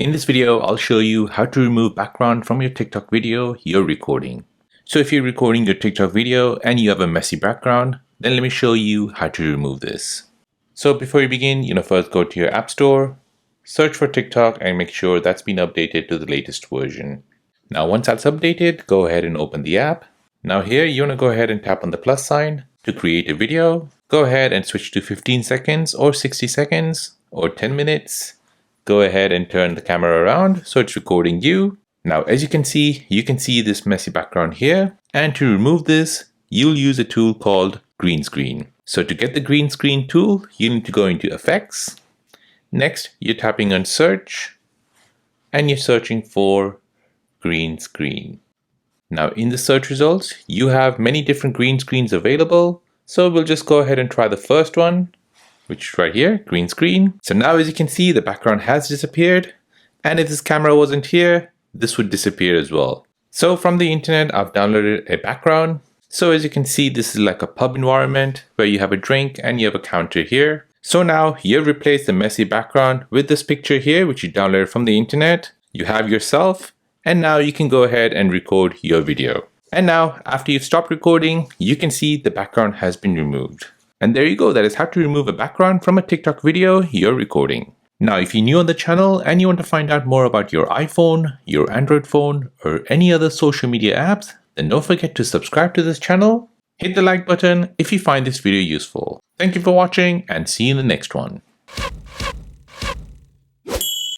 In this video, I'll show you how to remove background from your TikTok video you're recording. So if you're recording your TikTok video and you have a messy background, then let me show you how to remove this. So before you begin, first go to your app store, search for TikTok and make sure that's been updated to the latest version. Now once that's updated, go ahead and open the app. Now here you want to go ahead and tap on the plus sign to create a video. Go ahead and switch to 15 seconds or 60 seconds or 10 minutes. Go ahead and turn the camera around so it's recording you. Now as you can see this messy background here, and to remove this you'll use a tool called green screen. So to get the green screen tool, you need to go into effects. Next you're tapping on search and you're searching for green screen. Now in the search results you have many different green screens available, so we'll just go ahead and try the first one, which is right here, green screen. So now as you can see the background has disappeared, and if this camera wasn't here this would disappear as well. So from the internet I've downloaded a background. So as you can see this is like a pub environment where you have a drink and you have a counter here. So now you've replaced the messy background with this picture here which you downloaded from the internet. You have yourself, and now you can go ahead and record your video. And now after you've stopped recording, you can see the background has been removed. And there you go, that is how to remove a background from a TikTok video you're recording. Now if you're new on the channel and you want to find out more about your iPhone, your Android phone, or any other social media apps, then don't forget to subscribe to this channel. Hit the like button if you find this video useful. Thank you for watching and see you in the next one.